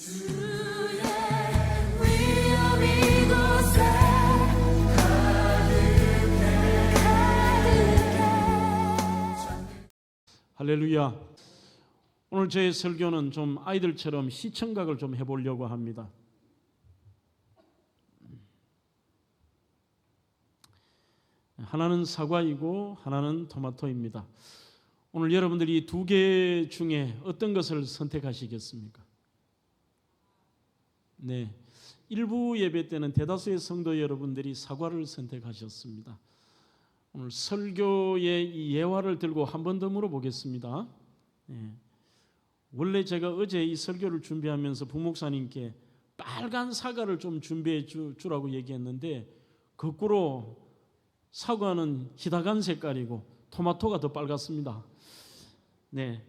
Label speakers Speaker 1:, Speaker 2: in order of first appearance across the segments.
Speaker 1: 주의 위엄 이곳에 가득해.
Speaker 2: 할렐루야. 오늘 제 설교는 좀 아이들처럼 시청각을 좀 해보려고 합니다. 하나는 사과이고 하나는 토마토입니다. 오늘 여러분들이 두 개 중에 어떤 것을 선택하시겠습니까? 네, 일부 예배 때는 대다수의 성도 여러분들이 사과를 선택하셨습니다. 오늘 설교의 이 예화를 들고 한 번 더 물어보겠습니다. 네. 원래 제가 어제 이 설교를 준비하면서 부목사님께 빨간 사과를 좀 준비해 주라고 얘기했는데 거꾸로 사과는 희다간 색깔이고 토마토가 더 빨갛습니다. 네,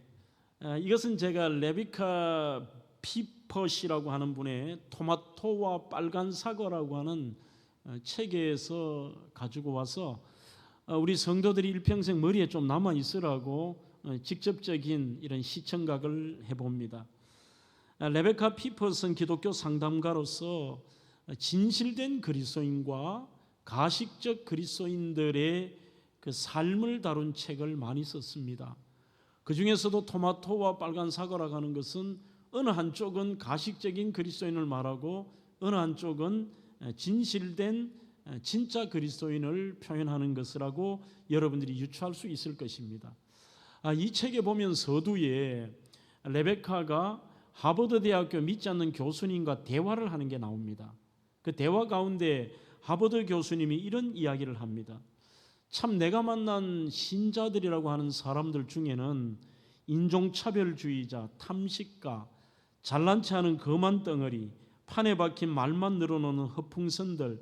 Speaker 2: 이것은 제가 레베카 피퍼시라고 하는 분의 토마토와 빨간 사과라고 하는 책에서 가지고 와서 우리 성도들이 일평생 머리에 좀 남아 있으라고 직접적인 이런 시청각을 해봅니다. 레베카 피퍼스는 기독교 상담가로서 진실된 그리스도인과 가식적 그리스도인들의 그 삶을 다룬 책을 많이 썼습니다. 그 중에서도 토마토와 빨간 사과라고 하는 것은 어느 한쪽은 가식적인 그리스도인을 말하고 어느 한쪽은 진실된 진짜 그리스도인을 표현하는 것이라고 여러분들이 유추할 수 있을 것입니다. 이 책에 보면 서두에 레베카가 하버드 대학교 믿지 않는 교수님과 대화를 하는 게 나옵니다. 그 대화 가운데 하버드 교수님이 이런 이야기를 합니다. 참 내가 만난 신자들이라고 하는 사람들 중에는 인종차별주의자, 탐식가, 잘난 체하는 거만 덩어리, 판에 박힌 말만 늘어놓는 허풍선들,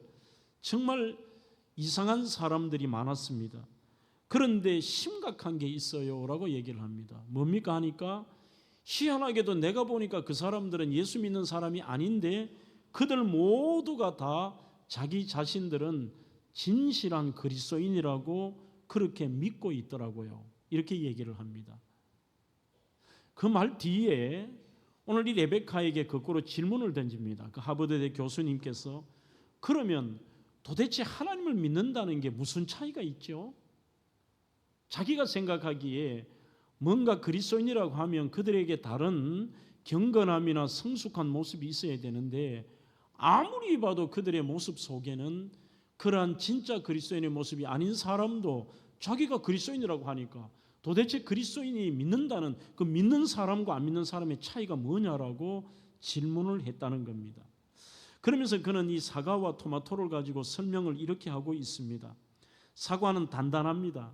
Speaker 2: 정말 이상한 사람들이 많았습니다. 그런데 심각한 게 있어요 라고 얘기를 합니다. 뭡니까 하니까 희한하게도 내가 보니까 그 사람들은 예수 믿는 사람이 아닌데 그들 모두가 다 자기 자신들은 진실한 그리스도인이라고 그렇게 믿고 있더라고요. 이렇게 얘기를 합니다. 그 말 뒤에 오늘 이 레베카에게 거꾸로 질문을 던집니다. 그 하버드대 교수님께서 그러면 도대체 하나님을 믿는다는 게 무슨 차이가 있죠? 자기가 생각하기에 뭔가 그리스도인이라고 하면 그들에게 다른 경건함이나 성숙한 모습이 있어야 되는데 아무리 봐도 그들의 모습 속에는 그러한 진짜 그리스도인의 모습이 아닌 사람도 자기가 그리스도인이라고 하니까 도대체 그리스도인이 믿는다는 그 믿는 사람과 안 믿는 사람의 차이가 뭐냐라고 질문을 했다는 겁니다. 그러면서 그는 이 사과와 토마토를 가지고 설명을 이렇게 하고 있습니다. 사과는 단단합니다.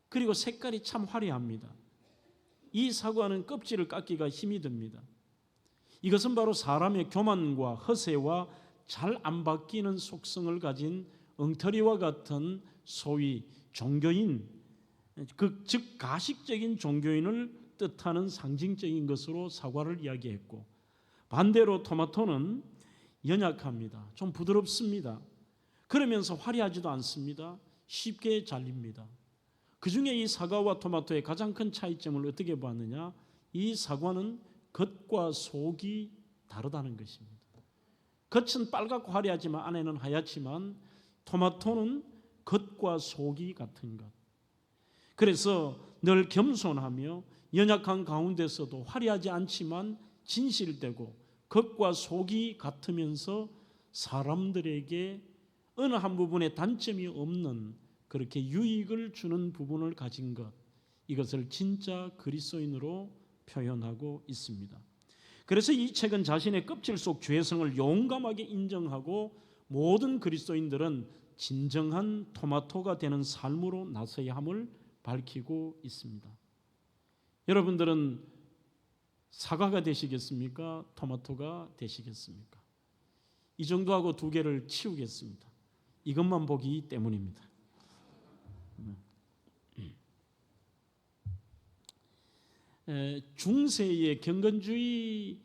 Speaker 2: 그리고 색깔이 참 화려합니다. 이 사과는 껍질을 깎기가 힘이 듭니다. 이것은 바로 사람의 교만과 허세와 잘 안 바뀌는 속성을 가진 엉터리와 같은 소위 종교인, 즉 가식적인 종교인을 뜻하는 상징적인 것으로 사과를 이야기했고, 반대로 토마토는 연약합니다. 좀 부드럽습니다. 그러면서 화려하지도 않습니다. 쉽게 잘립니다. 그 중에 이 사과와 토마토의 가장 큰 차이점을 어떻게 보았느냐? 이 사과는 겉과 속이 다르다는 것입니다. 겉은 빨갛고 화려하지만 안에는 하얗지만 토마토는 겉과 속이 같은 것. 그래서 늘 겸손하며 연약한 가운데서도 화려하지 않지만 진실되고 겉과 속이 같으면서 사람들에게 어느 한 부분에 단점이 없는 그렇게 유익을 주는 부분을 가진 것, 이것을 진짜 그리스도인으로 표현하고 있습니다. 그래서 이 책은 자신의 껍질 속 죄성을 용감하게 인정하고 모든 그리스도인들은 진정한 토마토가 되는 삶으로 나서야 함을 밝히고 있습니다. 여러분들은 사과가 되시겠습니까? 토마토가 되시겠습니까? 이 정도하고 두 개를 치우겠습니다. 이것만 보기 때문입니다. 중세의 경건주의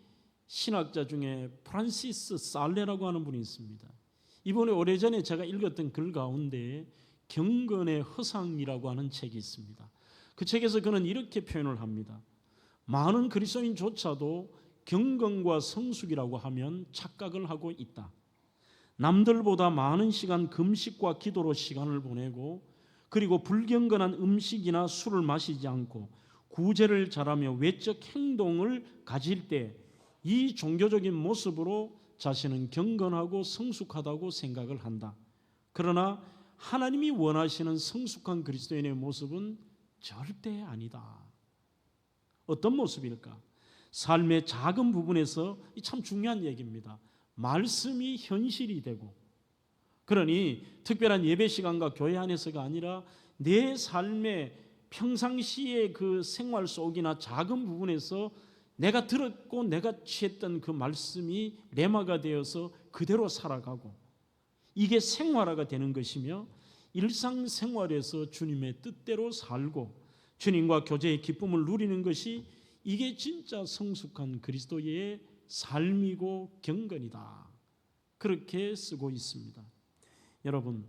Speaker 2: 신학자 중에 프란시스 살레라고 하는 분이 있습니다. 이번에 오래전에 제가 읽었던 글 가운데 경건의 허상이라고 하는 책이 있습니다. 그 책에서 그는 이렇게 표현을 합니다. 많은 그리스도인조차도 경건과 성숙이라고 하면 착각을 하고 있다. 남들보다 많은 시간 금식과 기도로 시간을 보내고 그리고 불경건한 음식이나 술을 마시지 않고 구제를 잘하며 외적 행동을 가질 때 이 종교적인 모습으로 자신은 경건하고 성숙하다고 생각을 한다. 그러나 하나님이 원하시는 성숙한 그리스도인의 모습은 절대 아니다. 어떤 모습일까? 삶의 작은 부분에서 참 중요한 얘기입니다. 말씀이 현실이 되고, 그러니 특별한 예배 시간과 교회 안에서가 아니라 내 삶의 평상시의 그 생활 속이나 작은 부분에서 내가 들었고 내가 취했던 그 말씀이 레마가 되어서 그대로 살아가고, 이게 생활화가 되는 것이며 일상생활에서 주님의 뜻대로 살고 주님과 교제의 기쁨을 누리는 것이, 이게 진짜 성숙한 그리스도의 삶이고 경건이다. 그렇게 쓰고 있습니다. 여러분,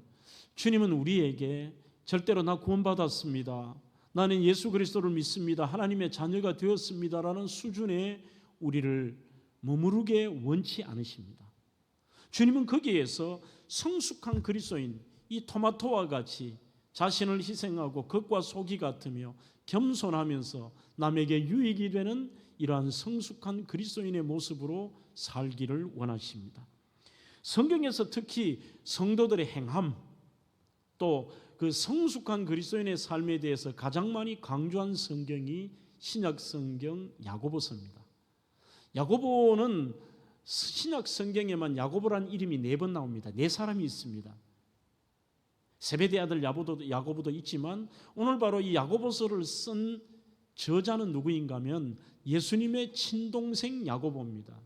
Speaker 2: 주님은 우리에게 절대로 나 구원받았습니다, 나는 예수 그리스도를 믿습니다, 하나님의 자녀가 되었습니다라는 수준에 우리를 머무르게 원치 않으십니다. 주님은 거기에서 성숙한 그리스도인, 이 토마토와 같이 자신을 희생하고 겉과 속이 같으며 겸손하면서 남에게 유익이 되는 이러한 성숙한 그리스도인의 모습으로 살기를 원하십니다. 성경에서 특히 성도들의 행함, 또 그 성숙한 그리스도인의 삶에 대해서 가장 많이 강조한 성경이 신약 성경 야고보서입니다. 야고보는 신약 성경에만 야고보란 이름이 4번 나옵니다. 4사람이 있습니다. 세베대 아들 야고보도 있지만 오늘 바로 이 야고보서를 쓴 저자는 누구인가 하면 예수님의 친동생 야고보입니다.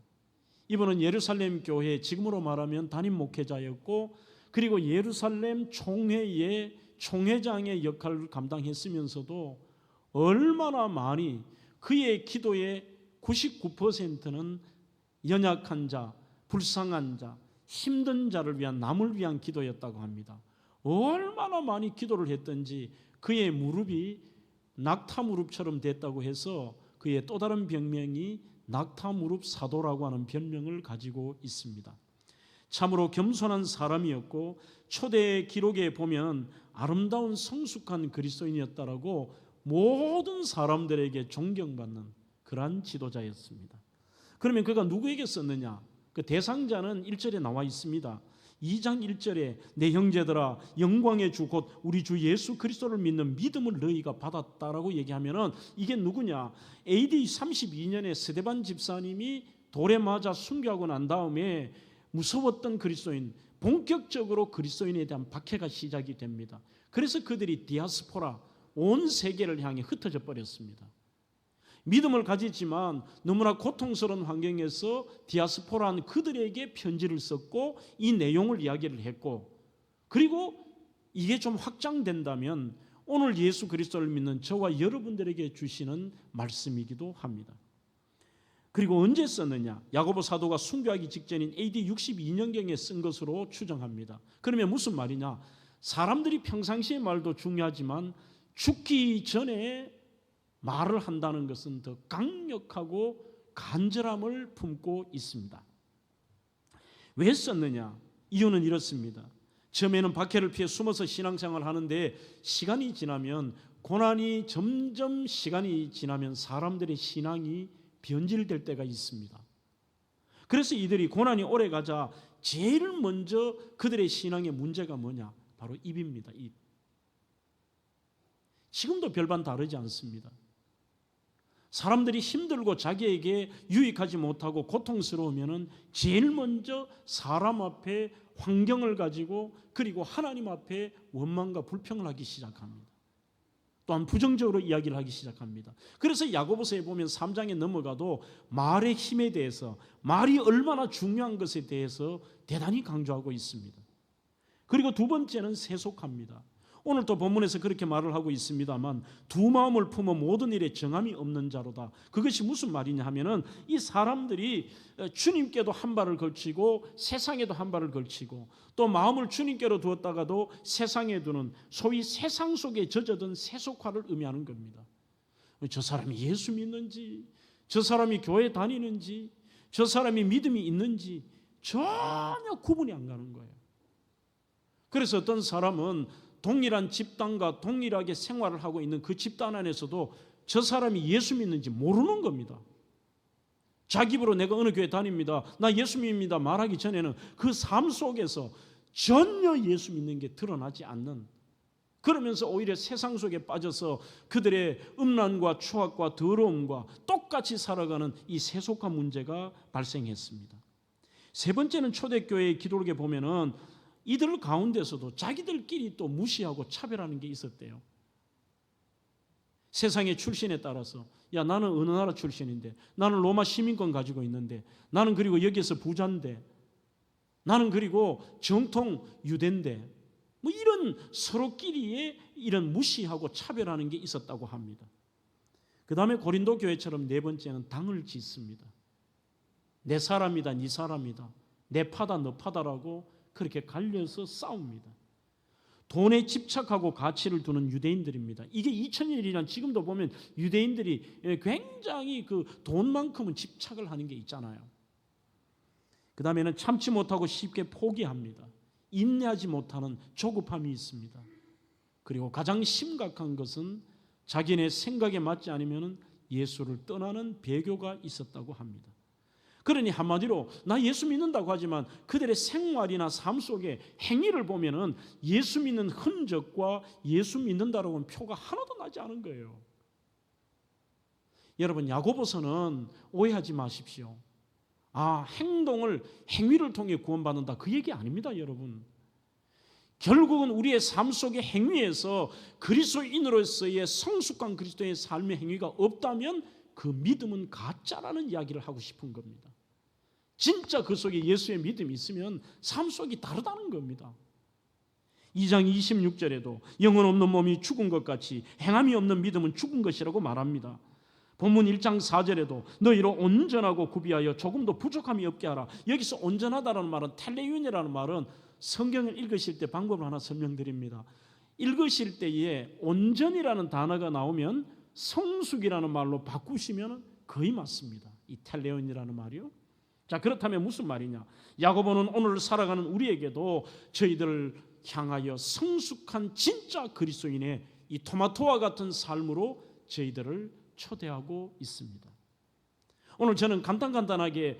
Speaker 2: 이분은 예루살렘 교회, 지금으로 말하면 담임 목회자였고, 그리고 예루살렘 총회의 총회장의 역할을 감당했으면서도 얼마나 많이 그의 기도의 99%는 연약한 자, 불쌍한 자, 힘든 자를 위한, 남을 위한 기도였다고 합니다. 얼마나 많이 기도를 했던지 그의 무릎이 낙타 무릎처럼 됐다고 해서 그의 또 다른 별명이 낙타 무릎 사도라고 하는 별명을 가지고 있습니다. 참으로 겸손한 사람이었고 초대 기록에 보면 아름다운 성숙한 그리스도인이었다라고 모든 사람들에게 존경받는 그러한 지도자였습니다. 그러면 그가 누구에게 썼느냐? 그 대상자는 1절에 나와 있습니다. 2장 1절에 내 형제들아 영광의 주 곧 우리 주 예수 그리스도를 믿는 믿음을 너희가 받았다라고 얘기하면은 이게 누구냐? AD 32년에 스데반 집사님이 돌에 맞아 순교하고 난 다음에 무서웠던 그리스도인, 본격적으로 그리스도인에 대한 박해가 시작이 됩니다. 그래서 그들이 디아스포라, 온 세계를 향해 흩어져 버렸습니다. 믿음을 가지지만 너무나 고통스러운 환경에서 디아스포라는 그들에게 편지를 썼고 이 내용을 이야기를 했고, 그리고 이게 좀 확장된다면 오늘 예수 그리스도를 믿는 저와 여러분들에게 주시는 말씀이기도 합니다. 그리고 언제 썼느냐? 야고보 사도가 순교하기 직전인 AD 62년경에 쓴 것으로 추정합니다. 그러면 무슨 말이냐? 사람들이 평상시의 말도 중요하지만 죽기 전에 말을 한다는 것은 더 강력하고 간절함을 품고 있습니다. 왜 썼느냐? 이유는 이렇습니다. 처음에는 박해를 피해 숨어서 신앙생활을 하는데 시간이 지나면, 고난이 점점 시간이 지나면 사람들의 신앙이 변질될 때가 있습니다. 그래서 이들이 고난이 오래 가자 제일 먼저 그들의 신앙의 문제가 뭐냐? 바로 입입니다. 입. 지금도 별반 다르지 않습니다. 사람들이 힘들고 자기에게 유익하지 못하고 고통스러우면 제일 먼저 사람 앞에 환경을 가지고, 그리고 하나님 앞에 원망과 불평을 하기 시작합니다. 또한 부정적으로 이야기를 하기 시작합니다. 그래서 야고보서에 보면 3장에 넘어가도 말의 힘에 대해서, 말이 얼마나 중요한 것에 대해서 대단히 강조하고 있습니다. 그리고 두 번째는 세속합니다. 오늘 또 본문에서 그렇게 말을 하고 있습니다만, 두 마음을 품어 모든 일에 정함이 없는 자로다. 그것이 무슨 말이냐 하면은 이 사람들이 주님께도 한 발을 걸치고 세상에도 한 발을 걸치고 또 마음을 주님께로 두었다가도 세상에 두는, 소위 세상 속에 젖어든 세속화를 의미하는 겁니다. 저 사람이 예수 믿는지, 저 사람이 교회 다니는지, 저 사람이 믿음이 있는지 전혀 구분이 안 가는 거예요. 그래서 어떤 사람은 동일한 집단과 동일하게 생활을 하고 있는 그 집단 안에서도 저 사람이 예수 믿는지 모르는 겁니다. 자기 입으로 내가 어느 교회 다닙니다, 나 예수 믿습니다 말하기 전에는 그 삶 속에서 전혀 예수 믿는 게 드러나지 않는, 그러면서 오히려 세상 속에 빠져서 그들의 음란과 추악과 더러움과 똑같이 살아가는 이 세속화 문제가 발생했습니다. 세 번째는 초대교회의 기록에 보면은 이들 가운데서도 자기들끼리 또 무시하고 차별하는 게 있었대요. 세상의 출신에 따라서, 야 나는 어느 나라 출신인데, 나는 로마 시민권 가지고 있는데, 나는 그리고 여기에서 부자인데, 나는 그리고 정통 유대인데, 뭐 이런 서로끼리의 이런 무시하고 차별하는 게 있었다고 합니다. 그 다음에 고린도 교회처럼 네 번째는 당을 짓습니다. 내 사람이다, 네 사람이다, 내 파다, 너 파다라고 그렇게 갈려서 싸웁니다. 돈에 집착하고 가치를 두는 유대인들입니다. 이게 2000년이란 지금도 보면 유대인들이 굉장히 그 돈만큼은 집착을 하는 게 있잖아요. 그 다음에는 참지 못하고 쉽게 포기합니다. 인내하지 못하는 조급함이 있습니다. 그리고 가장 심각한 것은 자기네 생각에 맞지 않으면 예수를 떠나는 배교가 있었다고 합니다. 그러니 한마디로 나 예수 믿는다고 하지만 그들의 생활이나 삶 속에 행위를 보면은 예수 믿는 흔적과 예수 믿는다라고 하는 표가 하나도 나지 않은 거예요. 여러분, 야고보서는 오해하지 마십시오. 행위를 통해 구원받는다, 그 얘기 아닙니다, 여러분. 결국은 우리의 삶 속의 행위에서 그리스도인으로서의 성숙한 그리스도의 삶의 행위가 없다면 그 믿음은 가짜라는 이야기를 하고 싶은 겁니다. 진짜 그 속에 예수의 믿음이 있으면 삶 속이 다르다는 겁니다. 2장 26절에도 영혼 없는 몸이 죽은 것 같이 행함이 없는 믿음은 죽은 것이라고 말합니다. 본문 1장 4절에도 너희로 온전하고 구비하여 조금도 부족함이 없게 하라. 여기서 온전하다라는 말은 텔레윤이라는 말은 성경을 읽으실 때 방법을 하나 설명드립니다. 읽으실 때에 온전이라는 단어가 나오면 성숙이라는 말로 바꾸시면 거의 맞습니다. 이 텔레온이라는 말이요. 자, 그렇다면 무슨 말이냐? 야고보는 오늘 살아가는 우리에게도 저희들을 향하여 성숙한 진짜 그리스도인의 이 토마토와 같은 삶으로 저희들을 초대하고 있습니다. 오늘 저는 간단하게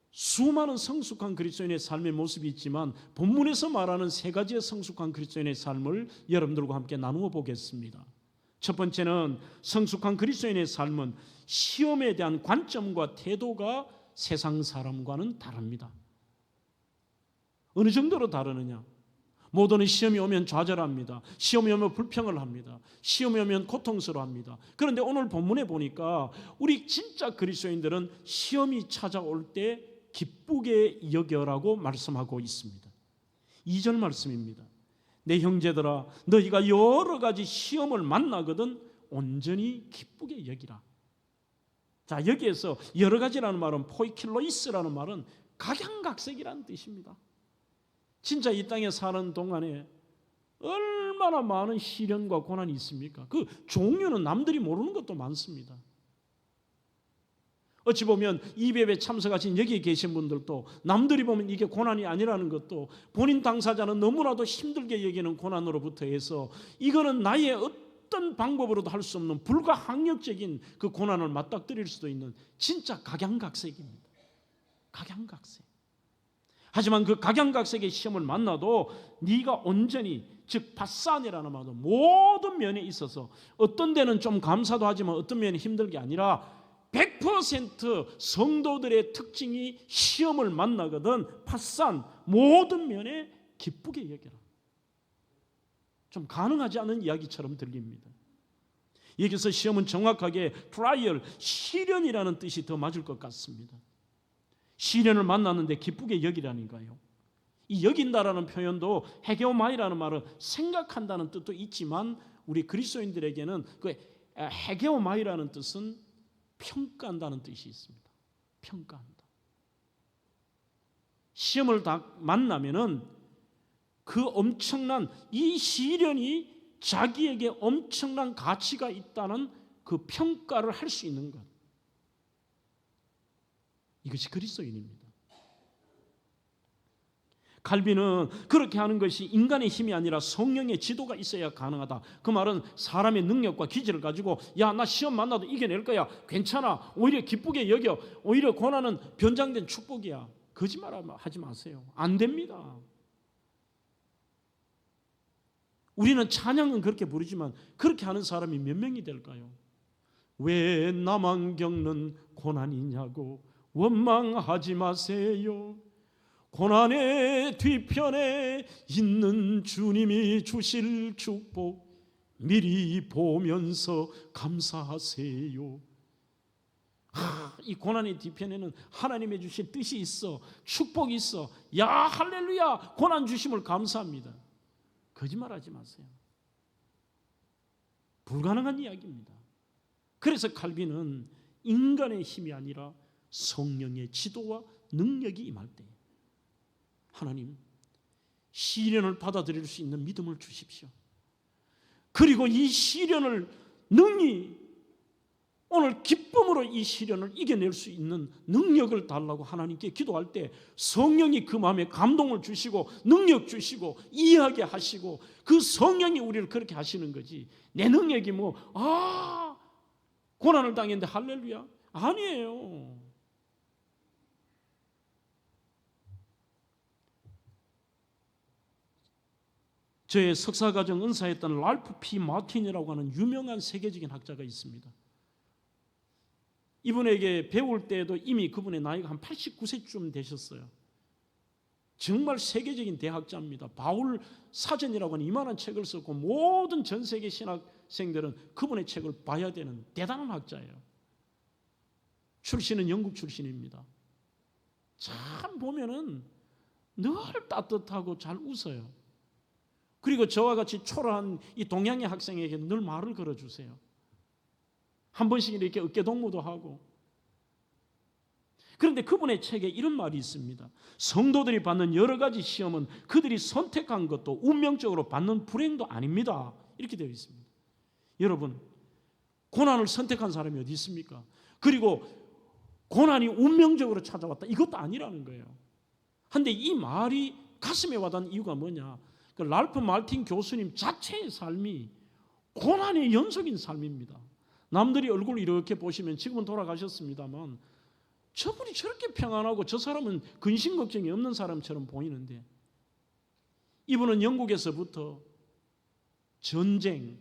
Speaker 2: 수많은 성숙한 그리스도인의 삶의 모습이 있지만 본문에서 말하는 세 가지의 성숙한 그리스도인의 삶을 여러분들과 함께 나누어 보겠습니다. 첫 번째는 성숙한 그리스도인의 삶은 시험에 대한 관점과 태도가 세상 사람과는 다릅니다. 어느 정도로 다르느냐? 모두는 시험이 오면 좌절합니다. 시험이 오면 불평을 합니다. 시험이 오면 고통스러워합니다. 그런데 오늘 본문에 보니까 우리 진짜 그리스도인들은 시험이 찾아올 때 기쁘게 여겨라고 말씀하고 있습니다. 2절 말씀입니다. 내 형제들아, 너희가 여러 가지 시험을 만나거든 온전히 기쁘게 여기라. 자, 여기에서 여러 가지라는 말은 포이킬로이스라는 말은 각양각색이라는 뜻입니다. 진짜 이 땅에 사는 동안에 얼마나 많은 시련과 고난이 있습니까? 그 종류는 남들이 모르는 것도 많습니다. 어찌 보면 이배에 참석하신 여기에 계신 분들도 남들이 보면 이게 고난이 아니라는 것도 본인 당사자는 너무나도 힘들게 여기는 고난으로부터 해서 이거는 나의 어떤 방법으로도 할 수 없는 불가항력적인 그 고난을 맞닥뜨릴 수도 있는 진짜 각양각색입니다. 각양각색. 하지만 그 각양각색의 시험을 만나도 네가 온전히, 즉 바산이라는 말도 모든 면에 있어서 어떤 데는 좀 감사도 하지만 어떤 면이 힘든 게 아니라 100% 성도들의 특징이 시험을 만나거든 바산, 모든 면에 기쁘게 여겨라. 좀 가능하지 않은 이야기처럼 들립니다. 여기서 시험은 정확하게 트라이얼, 시련이라는 뜻이 더 맞을 것 같습니다. 시련을 만났는데 기쁘게 여기라니까요. 이 여긴다라는 표현도 헤게오마이라는 말은 생각한다는 뜻도 있지만 우리 그리스도인들에게는 그 헤게오마이라는 뜻은 평가한다는 뜻이 있습니다. 평가한다. 시험을 다 만나면은 그 엄청난 이 시련이 자기에게 엄청난 가치가 있다는 그 평가를 할 수 있는 것. 이것이 그리스도인입니다. 칼빈은 그렇게 하는 것이 인간의 힘이 아니라 성령의 지도가 있어야 가능하다. 그 말은 사람의 능력과 기질을 가지고 야, 나 시험 만나도 이겨낼 거야, 괜찮아, 오히려 기쁘게 여겨, 오히려 고난은 변장된 축복이야. 거짓말하지 마세요. 안 됩니다. 우리는 찬양은 그렇게 부르지만 그렇게 하는 사람이 몇 명이 될까요? 왜 나만 겪는 고난이냐고 원망하지 마세요. 고난의 뒤편에 있는 주님이 주실 축복 미리 보면서 감사하세요. 이 고난의 뒤편에는 하나님의 주실 뜻이 있어, 축복이 있어. 야, 할렐루야, 고난 주심을 감사합니다. 거짓말하지 마세요. 불가능한 이야기입니다. 그래서 칼빈은 인간의 힘이 아니라 성령의 지도와 능력이 임할 때 하나님, 시련을 받아들일 수 있는 믿음을 주십시오. 그리고 이 시련을 능히 오늘 기쁨으로 이 시련을 이겨낼 수 있는 능력을 달라고 하나님께 기도할 때 성령이 그 마음에 감동을 주시고 능력 주시고 이해하게 하시고 그 성령이 우리를 그렇게 하시는 거지. 내 능력이 고난을 당했는데 할렐루야? 아니에요. 저의 석사과정 은사했던 랄프 P. 마틴이라고 하는 유명한 세계적인 학자가 있습니다. 이분에게 배울 때에도 이미 그분의 나이가 한 89세쯤 되셨어요. 정말 세계적인 대학자입니다. 바울 사전이라고 하는 이만한 책을 썼고 모든 전 세계 신학생들은 그분의 책을 봐야 되는 대단한 학자예요. 출신은 영국 출신입니다. 참 보면은 늘 따뜻하고 잘 웃어요. 그리고 저와 같이 초라한 이 동양의 학생에게 늘 말을 걸어주세요. 한 번씩 이렇게 어깨동무도 하고. 그런데 그분의 책에 이런 말이 있습니다. 성도들이 받는 여러 가지 시험은 그들이 선택한 것도 운명적으로 받는 불행도 아닙니다. 이렇게 되어 있습니다. 여러분, 고난을 선택한 사람이 어디 있습니까? 그리고 고난이 운명적으로 찾아왔다, 이것도 아니라는 거예요. 그런데 이 말이 가슴에 와닿는 이유가 뭐냐? 그 랄프 마틴 교수님 자체의 삶이 고난의 연속인 삶입니다. 남들이 얼굴을 이렇게 보시면 지금은 돌아가셨습니다만 저분이 저렇게 평안하고 저 사람은 근심 걱정이 없는 사람처럼 보이는데 이분은 영국에서부터 전쟁,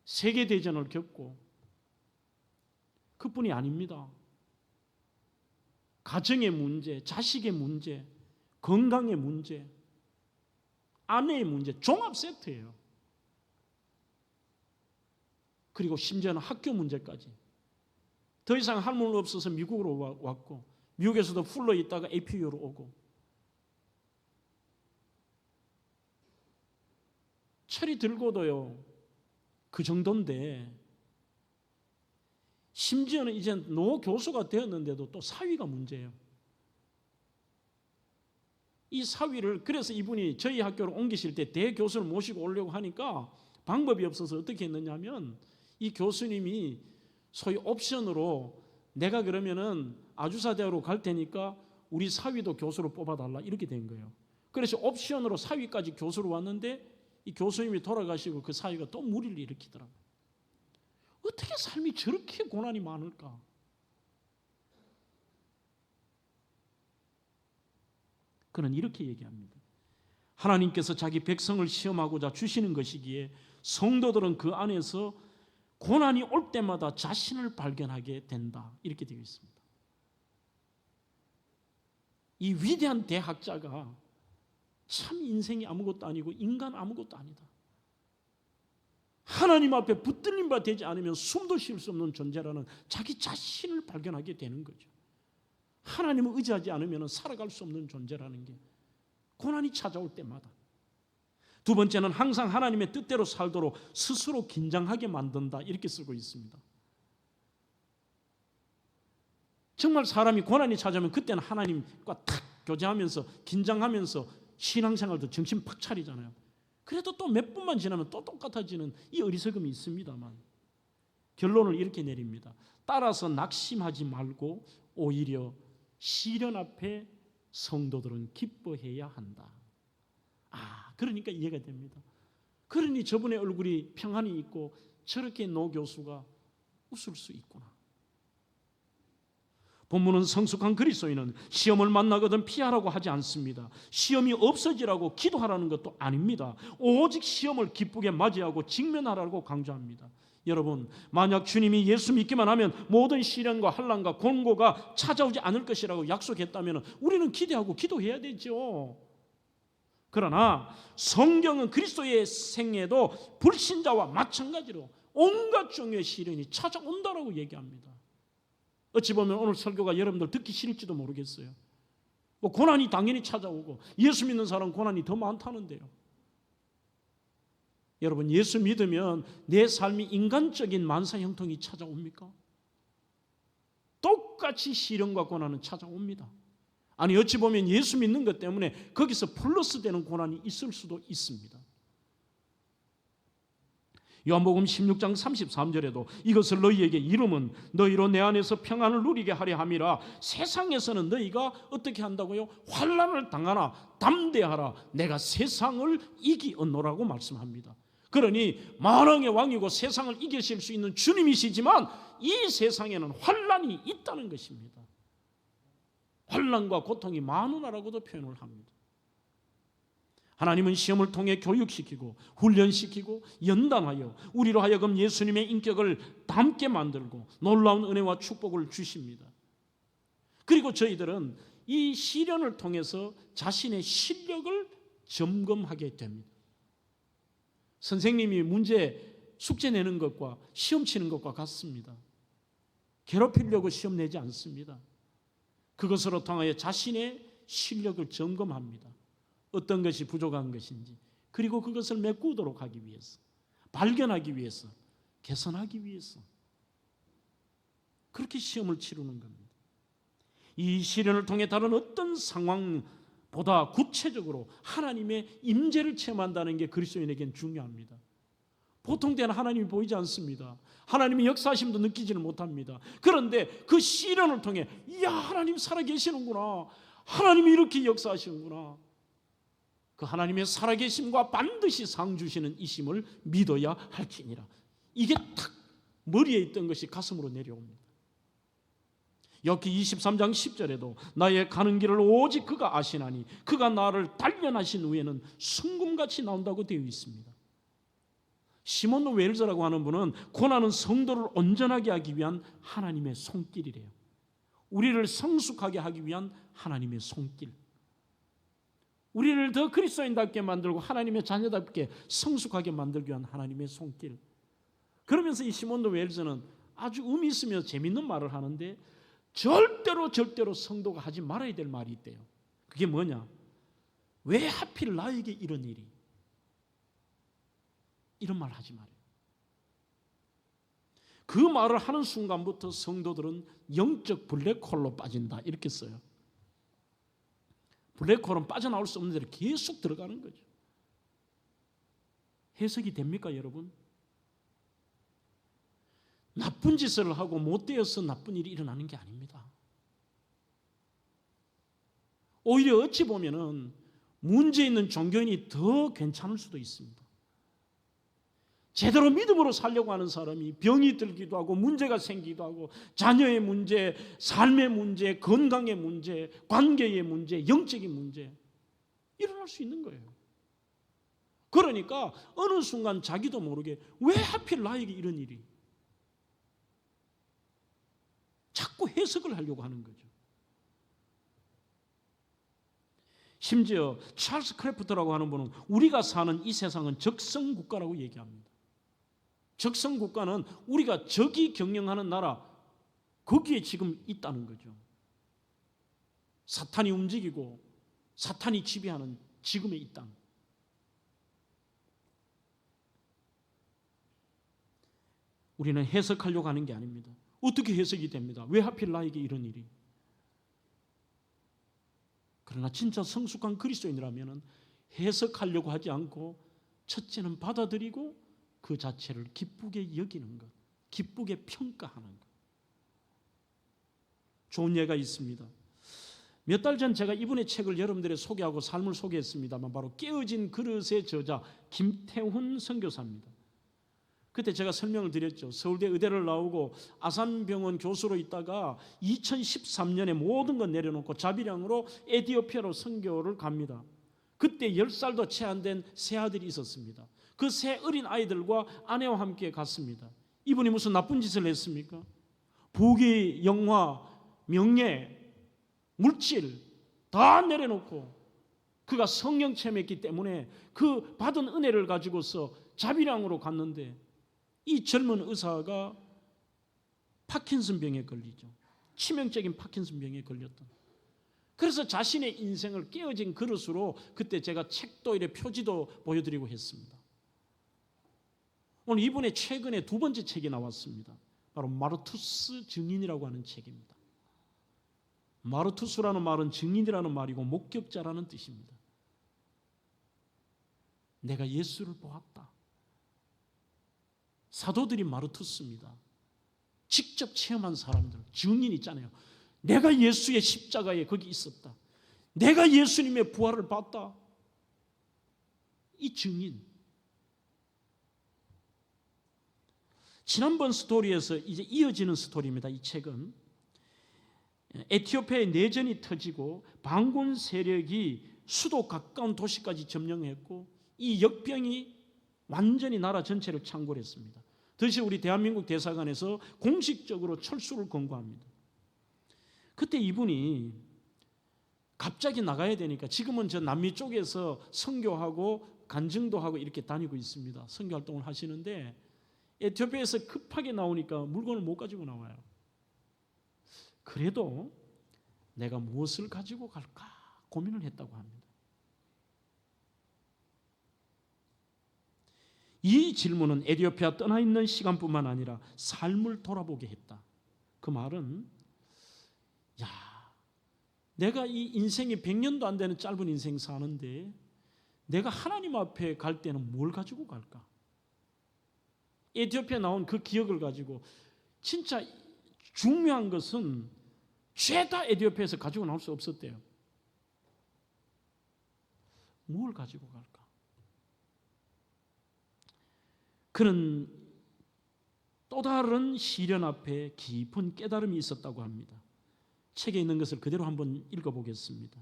Speaker 2: 세계대전을 겪고 그뿐이 아닙니다. 가정의 문제, 자식의 문제, 건강의 문제, 아내의 문제, 종합 세트예요. 그리고 심지어는 학교 문제까지. 더 이상 할 말 없어서 미국으로 왔고 미국에서도 풀러 있다가 APU로 오고. 철이 들고도요 그 정도인데 심지어는 이제 노 교수가 되었는데도 또 사위가 문제예요. 이 사위를, 그래서 이분이 저희 학교로 옮기실 때 대교수를 모시고 오려고 하니까 방법이 없어서 어떻게 했느냐면 이 교수님이 소위 옵션으로 내가 그러면은 아주사대학으로 갈 테니까 우리 사위도 교수로 뽑아달라 이렇게 된 거예요. 그래서 옵션으로 사위까지 교수로 왔는데 이 교수님이 돌아가시고 그 사위가 또 무리를 일으키더라고요. 어떻게 삶이 저렇게 고난이 많을까? 그는 이렇게 얘기합니다. 하나님께서 자기 백성을 시험하고자 주시는 것이기에 성도들은 그 안에서 고난이 올 때마다 자신을 발견하게 된다. 이렇게 되어 있습니다. 이 위대한 대학자가 참 인생이 아무것도 아니고 인간 아무것도 아니다. 하나님 앞에 붙들림 바 되지 않으면 숨도 쉴 수 없는 존재라는 자기 자신을 발견하게 되는 거죠. 하나님을 의지하지 않으면 살아갈 수 없는 존재라는 게 고난이 찾아올 때마다. 두 번째는 항상 하나님의 뜻대로 살도록 스스로 긴장하게 만든다. 이렇게 쓰고 있습니다. 정말 사람이 고난이 찾아오면 그때는 하나님과 탁 교제하면서 긴장하면서 신앙생활도 정신 팍 차리잖아요. 그래도 또 몇 분만 지나면 또 똑같아지는 이 어리석음이 있습니다만 결론을 이렇게 내립니다. 따라서 낙심하지 말고 오히려 시련 앞에 성도들은 기뻐해야 한다. 그러니까 이해가 됩니다. 그러니 저분의 얼굴이 평안이 있고 저렇게 노 교수가 웃을 수 있구나. 본문은 성숙한 그리스도인은 시험을 만나거든 피하라고 하지 않습니다. 시험이 없어지라고 기도하라는 것도 아닙니다. 오직 시험을 기쁘게 맞이하고 직면하라고 강조합니다. 여러분, 만약 주님이 예수 믿기만 하면 모든 시련과 환난과 곤고가 찾아오지 않을 것이라고 약속했다면 우리는 기대하고 기도해야 되죠. 그러나 성경은 그리스도의 생애도 불신자와 마찬가지로 온갖 종류의 시련이 찾아온다라고 얘기합니다. 어찌 보면 오늘 설교가 여러분들 듣기 싫을지도 모르겠어요. 고난이 당연히 찾아오고 예수 믿는 사람은 고난이 더 많다는데요. 여러분, 예수 믿으면 내 삶이 인간적인 만사 형통이 찾아옵니까? 똑같이 시련과 고난은 찾아옵니다. 아니, 어찌 보면 예수 믿는 것 때문에 거기서 플러스 되는 고난이 있을 수도 있습니다. 요한복음 16장 33절에도 이것을 너희에게 이름은 너희로 내 안에서 평안을 누리게 하려 함이라. 세상에서는 너희가 어떻게 한다고요? 환난을 당하나 담대하라. 내가 세상을 이기었노라고 말씀합니다. 그러니 만왕의 왕이고 세상을 이기실 수 있는 주님이시지만 이 세상에는 환난이 있다는 것입니다. 환난과 고통이 많으나라고도 표현을 합니다. 하나님은 시험을 통해 교육시키고 훈련시키고 연단하여 우리로 하여금 예수님의 인격을 닮게 만들고 놀라운 은혜와 축복을 주십니다. 그리고 저희들은 이 시련을 통해서 자신의 실력을 점검하게 됩니다. 선생님이 숙제 내는 것과 시험 치는 것과 같습니다. 괴롭히려고 시험 내지 않습니다. 그것으로 통하여 자신의 실력을 점검합니다. 어떤 것이 부족한 것인지, 그리고 그것을 메꾸도록 하기 위해서, 발견하기 위해서, 개선하기 위해서 그렇게 시험을 치르는 겁니다. 이 시련을 통해 다른 어떤 상황보다 구체적으로 하나님의 임재를 체험한다는 게 그리스도인에겐 중요합니다. 보통 때는 하나님이 보이지 않습니다. 하나님의 역사하심도 느끼지는 못합니다. 그런데 그 시련을 통해 이야, 하나님 살아계시는구나, 하나님이 이렇게 역사하시는구나, 그 하나님의 살아계심과 반드시 상 주시는 이심을 믿어야 할지니라. 이게 탁 머리에 있던 것이 가슴으로 내려옵니다. 욥기 23장 10절에도 나의 가는 길을 오직 그가 아시나니 그가 나를 단련하신 후에는 순금같이 나온다고 되어 있습니다. 시몬 웰즈라고 하는 분은 고난은 성도를 온전하게 하기 위한 하나님의 손길이래요. 우리를 성숙하게 하기 위한 하나님의 손길, 우리를 더 그리스도인답게 만들고 하나님의 자녀답게 성숙하게 만들기 위한 하나님의 손길. 그러면서 이 시몬 웰즈는 아주 의미 있으며 재밌는 말을 하는데 절대로 성도가 하지 말아야 될 말이 있대요. 그게 뭐냐? 왜 하필 나에게 이런 일이? 이런 말 하지 말아요. 그 말을 하는 순간부터 성도들은 영적 블랙홀로 빠진다, 이렇게 써요. 블랙홀은 빠져나올 수 없는 데로 계속 들어가는 거죠. 해석이 됩니까, 여러분? 나쁜 짓을 하고 못되어서 나쁜 일이 일어나는 게 아닙니다. 오히려 어찌 보면은 문제 있는 종교인이 더 괜찮을 수도 있습니다. 제대로 믿음으로 살려고 하는 사람이 병이 들기도 하고 문제가 생기기도 하고 자녀의 문제, 삶의 문제, 건강의 문제, 관계의 문제, 영적인 문제 일어날 수 있는 거예요. 그러니까 어느 순간 자기도 모르게 왜 하필 나에게 이런 일이? 자꾸 해석을 하려고 하는 거죠. 심지어 찰스 크래프트라고 하는 분은 우리가 사는 이 세상은 적성국가라고 얘기합니다. 적성국가는 우리가 적이 경영하는 나라, 거기에 지금 있다는 거죠. 사탄이 움직이고 사탄이 지배하는 지금의 이 땅. 우리는 해석하려고 하는 게 아닙니다. 어떻게 해석이 됩니다? 왜 하필 나에게 이런 일이? 그러나 진짜 성숙한 그리스도인이라면 해석하려고 하지 않고 첫째는 받아들이고 그 자체를 기쁘게 여기는 것, 기쁘게 평가하는 것. 좋은 예가 있습니다. 몇 달 전 제가 이분의 책을 여러분들에게 소개하고 삶을 소개했습니다만 바로 깨어진 그릇의 저자 김태훈 선교사입니다. 그때 제가 설명을 드렸죠. 서울대 의대를 나오고 아산병원 교수로 있다가 2013년에 모든 것 내려놓고 자비량으로 에티오피아로 선교를 갑니다. 그때 10살도 채 안 된 세 아들이 있었습니다. 그 세 어린 아이들과 아내와 함께 갔습니다. 이분이 무슨 나쁜 짓을 했습니까? 부귀, 영화, 명예, 물질 다 내려놓고 그가 성령 체험했기 때문에 그 받은 은혜를 가지고서 자비량으로 갔는데 이 젊은 의사가 파킨슨병에 걸리죠. 치명적인 파킨슨병에 걸렸던. 그래서 자신의 인생을 깨어진 그릇으로 그때 제가 책도 이래 표지도 보여드리고 했습니다. 오늘 이분의 최근에 두 번째 책이 나왔습니다. 바로 마르투스 증인이라고 하는 책입니다. 마르투스라는 말은 증인이라는 말이고 목격자라는 뜻입니다. 내가 예수를 보았다. 사도들이 마르투스입니다. 직접 체험한 사람들, 증인 있잖아요. 내가 예수의 십자가에 거기 있었다. 내가 예수님의 부활을 봤다. 이 증인. 지난번 스토리에서 이제 이어지는 스토리입니다. 이 책은 에티오피아의 내전이 터지고 반군 세력이 수도 가까운 도시까지 점령했고 이 역병이 완전히 나라 전체를 창궐했습니다. 그래서 우리 대한민국 대사관에서 공식적으로 철수를 권고합니다. 그때 이분이 갑자기 나가야 되니까 지금은 저 남미 쪽에서 선교하고 간증도 하고 이렇게 다니고 있습니다. 선교 활동을 하시는데 에티오피아에서 급하게 나오니까 물건을 못 가지고 나와요. 그래도 내가 무엇을 가지고 갈까 고민을 했다고 합니다. 이 질문은 에티오피아 떠나 있는 시간뿐만 아니라 삶을 돌아보게 했다. 그 말은 내가 이 인생이 100년도 안 되는 짧은 인생 사는데 내가 하나님 앞에 갈 때는 뭘 가지고 갈까? 에티오피아 나온 그 기억을 가지고 진짜 중요한 것은 죄다 에티오피아에서 가지고 나올 수 없었대요. 뭘 가지고 갈까? 그는 또 다른 시련 앞에 깊은 깨달음이 있었다고 합니다. 책에 있는 것을 그대로 한번 읽어보겠습니다.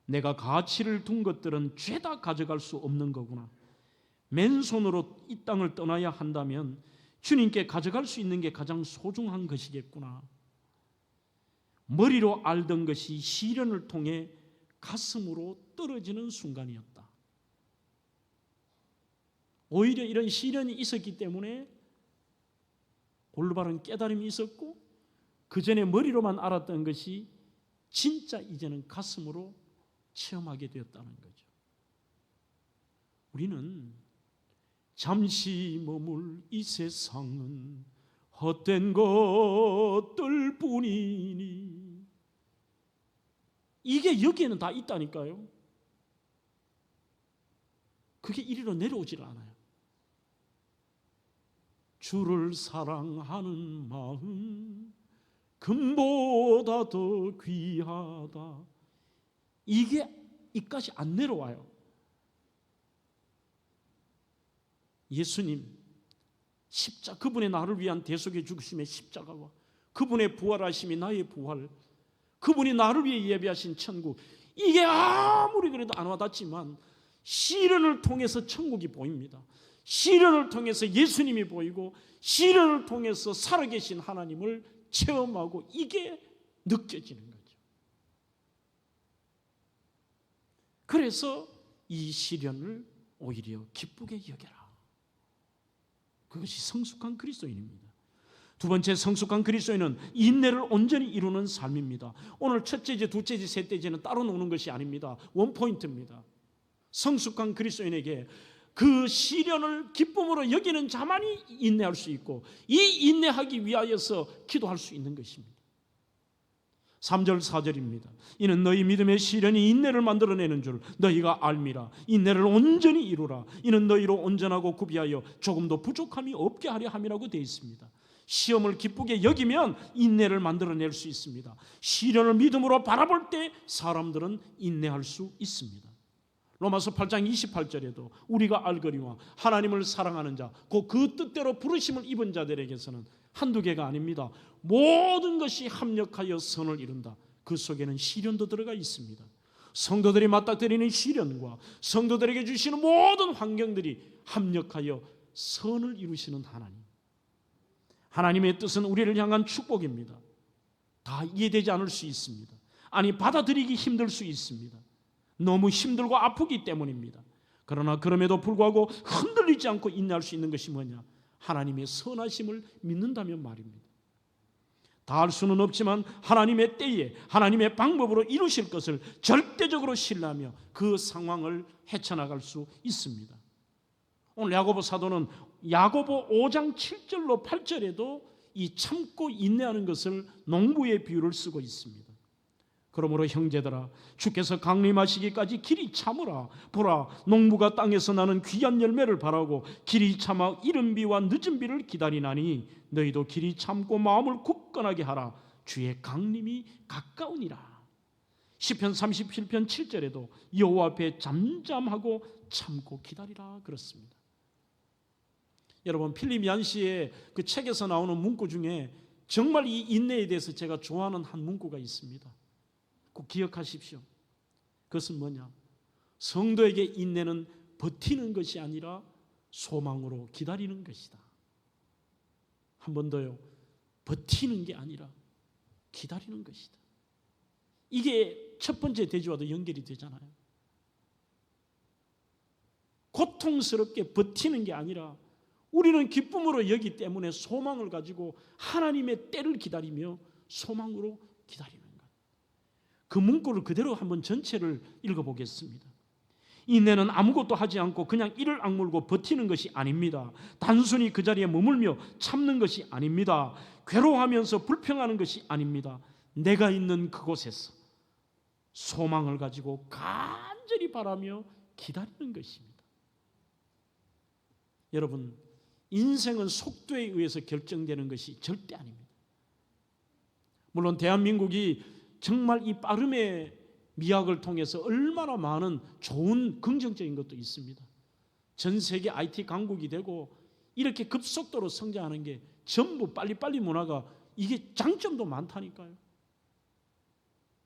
Speaker 2: 내가 가치를 둔 것들은 죄다 가져갈 수 없는 거구나. 맨손으로 이 땅을 떠나야 한다면 주님께 가져갈 수 있는 게 가장 소중한 것이겠구나. 머리로 알던 것이 시련을 통해 가슴으로 떨어지는 순간이었다. 오히려 이런 시련이 있었기 때문에 올바른 깨달음이 있었고 그 전에 머리로만 알았던 것이 진짜 이제는 가슴으로 체험하게 되었다는 거죠. 우리는 잠시 머물 이 세상은 헛된 것들 뿐이니 이게 여기에는 다 있다니까요. 그게 이리로 내려오질 않아요. 주를 사랑하는 마음 금보다 더 귀하다. 이게 이까지 안 내려와요. 예수님 십자가, 그분의 나를 위한 대속의 죽으심의 십자가와 그분의 부활하심이 나의 부활, 그분이 나를 위해 예비하신 천국, 이게 아무리 그래도 안 와닿지만 시련을 통해서 천국이 보입니다. 시련을 통해서 예수님이 보이고 시련을 통해서 살아계신 하나님을 체험하고 이게 느껴지는 거죠. 그래서 이 시련을 오히려 기쁘게 여겨라. 그것이 성숙한 그리스도인입니다. 두 번째, 성숙한 그리스도인은 인내를 온전히 이루는 삶입니다. 오늘 첫째제, 둘째제, 셋째제는 따로 노는 것이 아닙니다. 원포인트입니다. 성숙한 그리스도인에게 그 시련을 기쁨으로 여기는 자만이 인내할 수 있고 이 인내하기 위하여서 기도할 수 있는 것입니다. 3절 4절입니다. 이는 너희 믿음의 시련이 인내를 만들어내는 줄 너희가 알미라. 인내를 온전히 이루라. 이는 너희로 온전하고 구비하여 조금도 부족함이 없게 하려 함이라고 되어 있습니다. 시험을 기쁘게 여기면 인내를 만들어낼 수 있습니다. 시련을 믿음으로 바라볼 때 사람들은 인내할 수 있습니다. 로마서 8장 28절에도 우리가 알거니와 하나님을 사랑하는 자, 그 뜻대로 부르심을 입은 자들에게서는 한두 개가 아닙니다. 모든 것이 합력하여 선을 이룬다. 그 속에는 시련도 들어가 있습니다. 성도들이 맞닥뜨리는 시련과 성도들에게 주시는 모든 환경들이 합력하여 선을 이루시는 하나님. 하나님의 뜻은 우리를 향한 축복입니다. 다 이해되지 않을 수 있습니다. 아니, 받아들이기 힘들 수 있습니다. 너무 힘들고 아프기 때문입니다. 그러나 그럼에도 불구하고 흔들리지 않고 인내할 수 있는 것이 뭐냐? 하나님의 선하심을 믿는다면 말입니다. 다 할 수는 없지만 하나님의 때에 하나님의 방법으로 이루실 것을 절대적으로 신뢰하며 그 상황을 헤쳐나갈 수 있습니다. 오늘 야고보 사도는 야고보 5장 7절로 8절에도 이 참고 인내하는 것을 농부의 비유를 쓰고 있습니다. 그러므로 형제들아, 주께서 강림하시기까지 길이 참으라. 보라, 농부가 땅에서 나는 귀한 열매를 바라고 길이 참아 이른 비와 늦은 비를 기다리나니 너희도 길이 참고 마음을 굳건하게 하라. 주의 강림이 가까우니라. 시편 37편 7절에도 여호와 앞에 잠잠하고 참고 기다리라 그렇습니다. 여러분, 필립 얀시의 그 책에서 나오는 문구 중에 정말 이 인내에 대해서 제가 좋아하는 한 문구가 있습니다. 꼭 기억하십시오. 그것은 뭐냐? 성도에게 인내는 버티는 것이 아니라 소망으로 기다리는 것이다. 한 번 더요. 버티는 게 아니라 기다리는 것이다. 이게 첫 번째 대지와도 연결이 되잖아요. 고통스럽게 버티는 게 아니라 우리는 기쁨으로 여기 때문에 소망을 가지고 하나님의 때를 기다리며 소망으로 기다리는 것. 그 문구를 그대로 한번 전체를 읽어보겠습니다. 인내는 아무것도 하지 않고 그냥 이를 악물고 버티는 것이 아닙니다. 단순히 그 자리에 머물며 참는 것이 아닙니다. 괴로워하면서 불평하는 것이 아닙니다. 내가 있는 그곳에서 소망을 가지고 간절히 바라며 기다리는 것입니다. 여러분, 인생은 속도에 의해서 결정되는 것이 절대 아닙니다. 물론 대한민국이 정말 이 빠름의 미학을 통해서 얼마나 많은 좋은 긍정적인 것도 있습니다. 전 세계 IT 강국이 되고 이렇게 급속도로 성장하는 게 전부 빨리빨리 문화가 이게 장점도 많다니까요.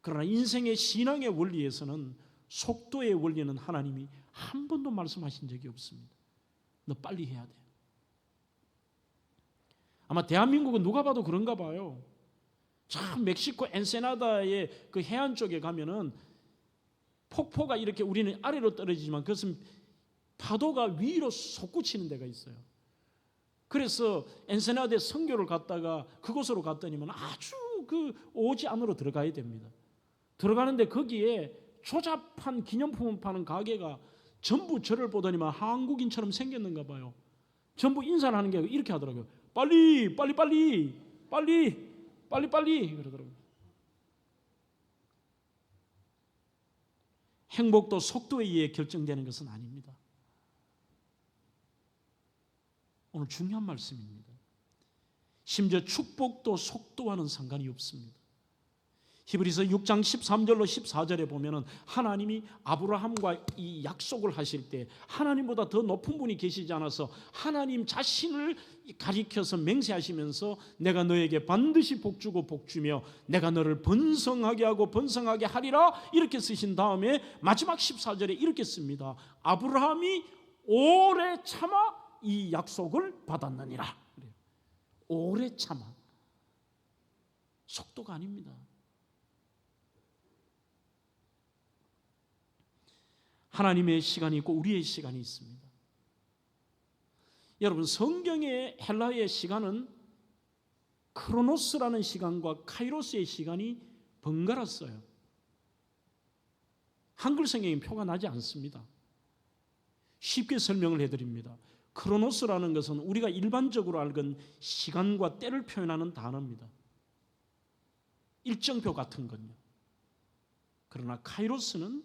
Speaker 2: 그러나 인생의 신앙의 원리에서는 속도의 원리는 하나님이 한 번도 말씀하신 적이 없습니다. 너 빨리 해야 돼. 아마 대한민국은 누가 봐도 그런가 봐요. 참 멕시코 엔세나다의 그 해안 쪽에 가면은 폭포가 이렇게 우리는 아래로 떨어지지만 그것은 파도가 위로 솟구치는 데가 있어요. 그래서 엔세나다에 선교를 갔다가 그곳으로 갔더니만 아주 그 오지 안으로 들어가야 됩니다. 들어가는데 거기에 조잡한 기념품을 파는 가게가 전부 저를 보더니만 한국인처럼 생겼는가 봐요. 전부 인사를 하는 게 이렇게 하더라고요. 빨리 그러더라고요. 행복도 속도에 의해 결정되는 것은 아닙니다. 오늘 중요한 말씀입니다. 심지어 축복도 속도와는 상관이 없습니다. 히브리서 6장 13절로 14절에 보면은 하나님이 아브라함과 이 약속을 하실 때 하나님보다 더 높은 분이 계시지 않아서 하나님 자신을 가리켜서 맹세하시면서 내가 너에게 반드시 복주고 복주며 내가 너를 번성하게 하고 번성하게 하리라 이렇게 쓰신 다음에 마지막 14절에 이렇게 씁니다. 아브라함이 오래 참아 이 약속을 받았느니라. 오래 참아. 속도가 아닙니다. 하나님의 시간이 있고 우리의 시간이 있습니다. 여러분, 성경의 헬라어의 시간은 크로노스라는 시간과 카이로스의 시간이 번갈아 써요. 한글 성경에 표가 나지 않습니다. 쉽게 설명을 해드립니다. 크로노스라는 것은 우리가 일반적으로 알건 시간과 때를 표현하는 단어입니다. 일정표 같은 건요. 그러나 카이로스는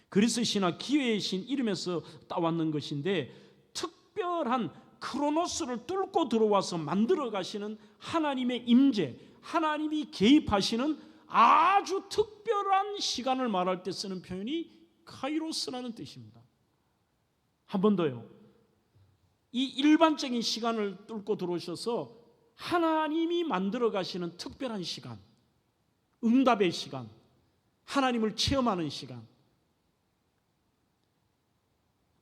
Speaker 2: 그리스 신화 기회의 신 이름에서 따왔는 것인데 특별한 크로노스를 뚫고 들어와서 만들어 가시는 하나님의 임재, 하나님이 개입하시는 아주 특별한 시간을 말할 때 쓰는 표현이 카이로스라는 뜻입니다. 한 번 더요. 이 일반적인 시간을 뚫고 들어오셔서 하나님이 만들어 가시는 특별한 시간, 응답의 시간, 하나님을 체험하는 시간.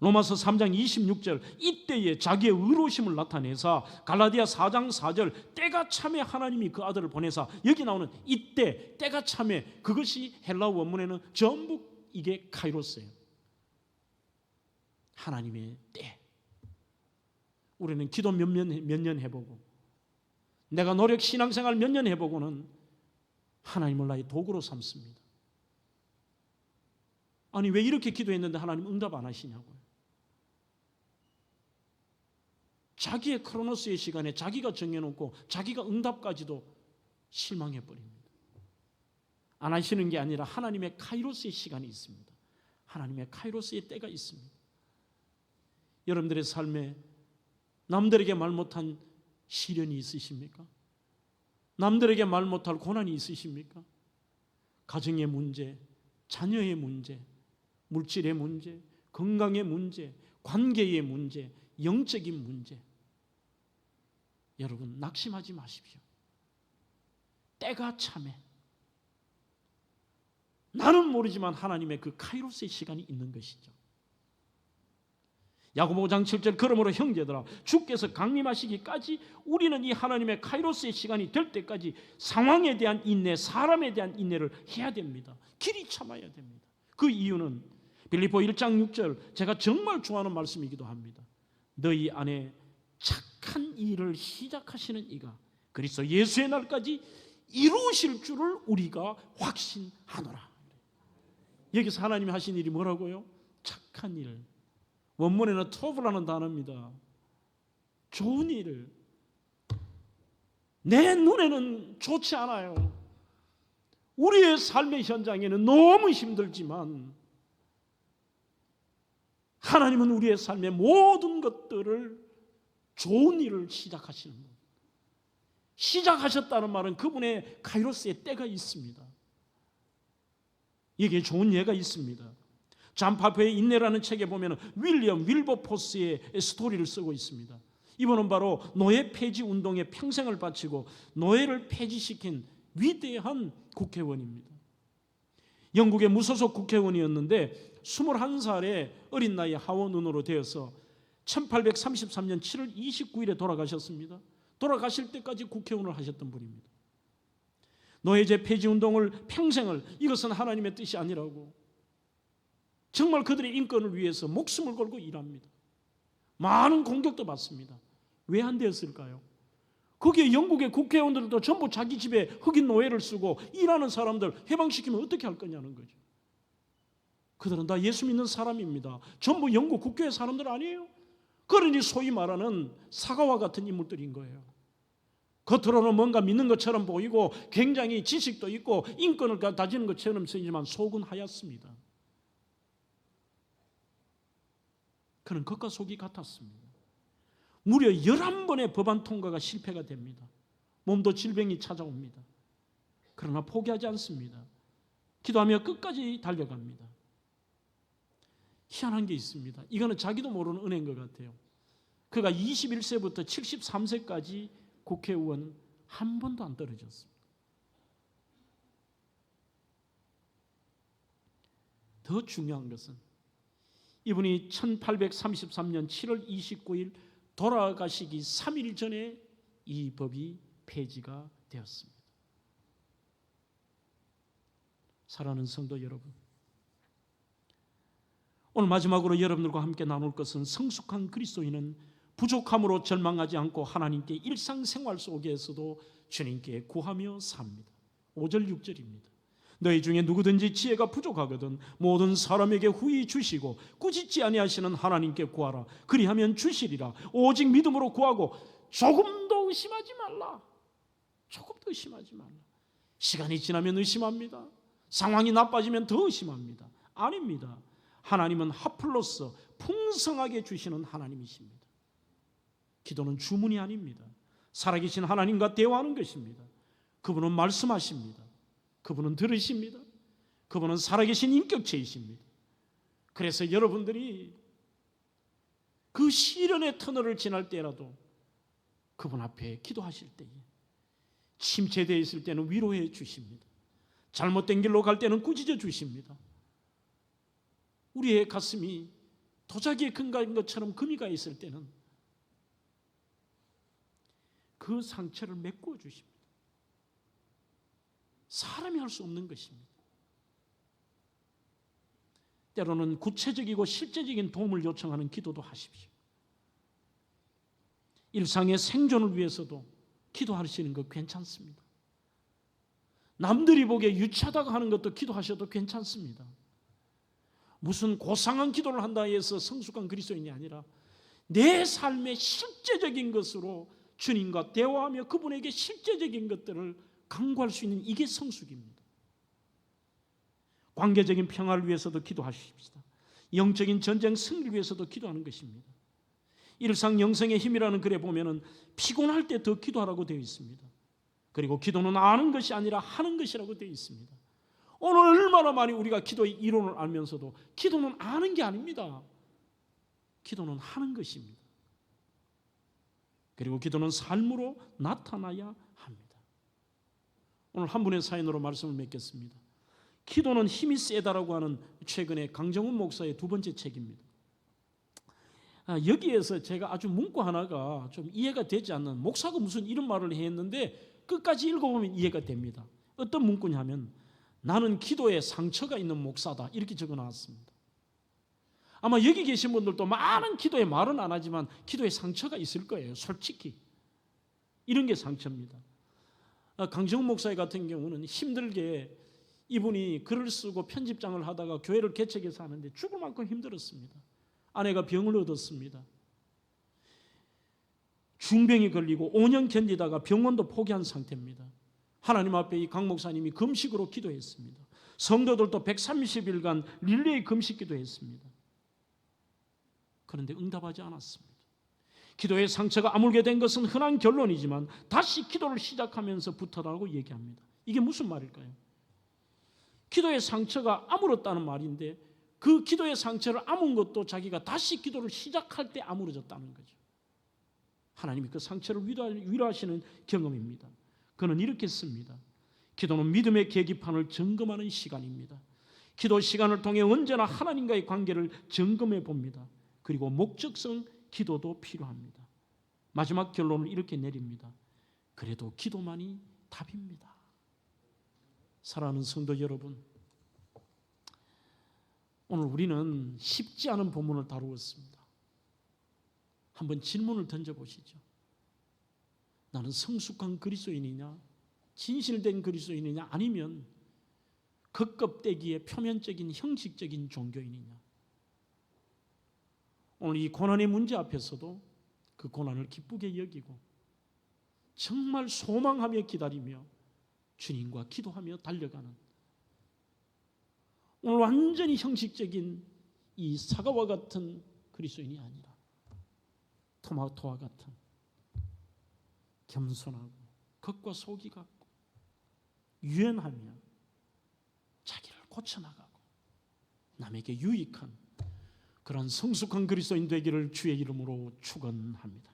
Speaker 2: 로마서 3장 26절, 이때에 자기의 의로우심을 나타내사, 갈라디아 4장 4절, 때가 참에 하나님이 그 아들을 보내사. 여기 나오는 이때, 때가 참에, 그것이 헬라어 원문에는 전부 이게 카이로스예요. 하나님의 때. 우리는 기도 몇 년 해보고, 내가 노력 신앙생활 몇 년 해보고는 하나님을 나의 도구로 삼습니다. 아니, 왜 이렇게 기도했는데 하나님 응답 안 하시냐고요. 자기의 크로노스의 시간에 자기가 정해놓고 자기가 응답까지도 실망해버립니다. 안 하시는 게 아니라 하나님의 카이로스의 시간이 있습니다. 하나님의 카이로스의 때가 있습니다. 여러분들의 삶에 남들에게 말 못한 시련이 있으십니까? 남들에게 말 못할 고난이 있으십니까? 가정의 문제, 자녀의 문제, 물질의 문제, 건강의 문제, 관계의 문제, 영적인 문제. 여러분, 낙심하지 마십시오. 때가 참에. 나는 모르지만 하나님의 그 카이로스의 시간이 있는 것이죠. 야고보 5장 7절, 그러므로 형제들아, 주께서 강림하시기까지 우리는 이 하나님의 카이로스의 시간이 될 때까지 상황에 대한 인내, 사람에 대한 인내를 해야 됩니다. 길이 참아야 됩니다. 그 이유는 빌립보 1장 6절, 제가 정말 좋아하는 말씀이기도 합니다. 너희 안에 착한 일을 시작하시는 이가 그리스도 예수의 날까지 이루실 줄을 우리가 확신하노라. 여기서 하나님이 하신 일이 뭐라고요? 착한 일. 원문에는 트러블라는 단어입니다. 좋은 일을. 내 눈에는 좋지 않아요. 우리의 삶의 현장에는 너무 힘들지만 하나님은 우리의 삶의 모든 것들을 좋은 일을 시작하시는 분. 시작하셨다는 말은 그분의 카이로스의 때가 있습니다. 여기에 좋은 예가 있습니다. 잔 파페의 인내라는 책에 보면 윌리엄 윌버포스의 스토리를 쓰고 있습니다. 이분은 바로 노예 폐지 운동에 평생을 바치고 노예를 폐지시킨 위대한 국회의원입니다. 영국의 무소속 국회의원이었는데 21살의 어린 나이에 하원의원으로 되어서 1833년 7월 29일에 돌아가셨습니다. 돌아가실 때까지 국회의원을 하셨던 분입니다. 노예제 폐지운동을 평생을, 이것은 하나님의 뜻이 아니라고 정말 그들의 인권을 위해서 목숨을 걸고 일합니다. 많은 공격도 받습니다. 왜 안 되었을까요? 거기에 영국의 국회의원들도 전부 자기 집에 흑인 노예를 쓰고 일하는 사람들 해방시키면 어떻게 할 거냐는 거죠. 그들은 다 예수 믿는 사람입니다. 전부 영국 국교의 사람들 아니에요. 그러니 소위 말하는 사가와 같은 인물들인 거예요. 겉으로는 뭔가 믿는 것처럼 보이고 굉장히 지식도 있고 인권을 가지는 것처럼 보이지만 속은 하얗습니다. 그는 겉과 속이 같았습니다. 무려 11번의 법안 통과가 실패가 됩니다. 몸도 질병이 찾아옵니다. 그러나 포기하지 않습니다. 기도하며 끝까지 달려갑니다. 희한한 게 있습니다. 이거는 자기도 모르는 은혜인 것 같아요. 그가 21세부터 73세까지 국회의원 한 번도 안 떨어졌습니다. 더 중요한 것은 이분이 1833년 7월 29일 돌아가시기 3일 전에 이 법이 폐지가 되었습니다. 사랑하는 성도 여러분, 오늘 마지막으로 여러분들과 함께 나눌 것은 성숙한 그리스도인은 부족함으로 절망하지 않고 하나님께 일상생활 속에서도 주님께 구하며 삽니다. 5절 6절입니다. 너희 중에 누구든지 지혜가 부족하거든 모든 사람에게 후히 주시고 꾸짖지 아니하시는 하나님께 구하라. 그리하면 주시리라. 오직 믿음으로 구하고 조금도 의심하지 말라. 조금도 의심하지 말라. 시간이 지나면 의심합니다. 상황이 나빠지면 더 의심합니다. 아닙니다. 하나님은 핫플러스 풍성하게 주시는 하나님이십니다. 기도는 주문이 아닙니다. 살아계신 하나님과 대화하는 것입니다. 그분은 말씀하십니다. 그분은 들으십니다. 그분은 살아계신 인격체이십니다. 그래서 여러분들이 그 시련의 터널을 지날 때라도 그분 앞에 기도하실 때에 침체되어 있을 때는 위로해 주십니다. 잘못된 길로 갈 때는 꾸짖어 주십니다. 우리의 가슴이 도자기에 금가인 것처럼 금이 가 있을 때는 그 상처를 메꾸어 주십니다. 사람이 할 수 없는 것입니다. 때로는 구체적이고 실제적인 도움을 요청하는 기도도 하십시오. 일상의 생존을 위해서도 기도하시는 것 괜찮습니다. 남들이 보기에 유치하다고 하는 것도 기도하셔도 괜찮습니다. 무슨 고상한 기도를 한다 해서 성숙한 그리스도인이 아니라 내 삶의 실제적인 것으로 주님과 대화하며 그분에게 실제적인 것들을 강구할 수 있는 이게 성숙입니다. 관계적인 평화를 위해서도 기도하십시다. 영적인 전쟁 승리를 위해서도 기도하는 것입니다. 일상 영성의 힘이라는 글에 보면은 피곤할 때 더 기도하라고 되어 있습니다. 그리고 기도는 아는 것이 아니라 하는 것이라고 되어 있습니다. 오늘 얼마나 많이 우리가 기도의 이론을 알면서도 기도는 아는 게 아닙니다. 기도는 하는 것입니다. 그리고 기도는 삶으로 나타나야 합니다. 오늘 한 분의 사연으로 말씀을 맺겠습니다. 기도는 힘이 세다라고 하는 최근에 강정훈 목사의 두 번째 책입니다. 여기에서 제가 아주 문구 하나가 좀 이해가 되지 않는, 목사가 무슨 이런 말을 했는데 끝까지 읽어보면 이해가 됩니다. 어떤 문구냐면 나는 기도에 상처가 있는 목사다 이렇게 적어 놨습니다. 아마 여기 계신 분들도 많은 기도에 말은 안 하지만 기도에 상처가 있을 거예요. 솔직히 이런 게 상처입니다. 강정훈 목사 같은 경우는 힘들게 이분이 글을 쓰고 편집장을 하다가 교회를 개척해서 하는데 죽을 만큼 힘들었습니다. 아내가 병을 얻었습니다. 중병이 걸리고 5년 견디다가 병원도 포기한 상태입니다. 하나님 앞에 이 강 목사님이 금식으로 기도했습니다. 성도들도 130일간 릴레이 금식 기도했습니다. 그런데 응답하지 않았습니다. 기도의 상처가 아물게 된 것은 흔한 결론이지만 다시 기도를 시작하면서부터라고 얘기합니다. 이게 무슨 말일까요? 기도의 상처가 아물었다는 말인데 그 기도의 상처를 아문 것도 자기가 다시 기도를 시작할 때 아물어졌다는 거죠. 하나님이 그 상처를 위로하시는 경험입니다. 그는 이렇게 씁니다. 기도는 믿음의 계기판을 점검하는 시간입니다. 기도 시간을 통해 언제나 하나님과의 관계를 점검해 봅니다. 그리고 목적성 기도도 필요합니다. 마지막 결론을 이렇게 내립니다. 그래도 기도만이 답입니다. 사랑하는 성도 여러분, 오늘 우리는 쉽지 않은 본문을 다루었습니다. 한번 질문을 던져보시죠. 나는 성숙한 그리스도인이냐, 진실된 그리스도인이냐, 아니면 겉껍데기의 표면적인 형식적인 종교인이냐. 오늘 이 고난의 문제 앞에서도 그 고난을 기쁘게 여기고 정말 소망하며 기다리며 주님과 기도하며 달려가는, 오늘 완전히 형식적인 이 사과와 같은 그리스도인이 아니라 토마토와 같은 겸손하고 겉과 속이 같고 유연하며 자기를 고쳐나가고 남에게 유익한 그런 성숙한 그리스도인 되기를 주의 이름으로 축원합니다.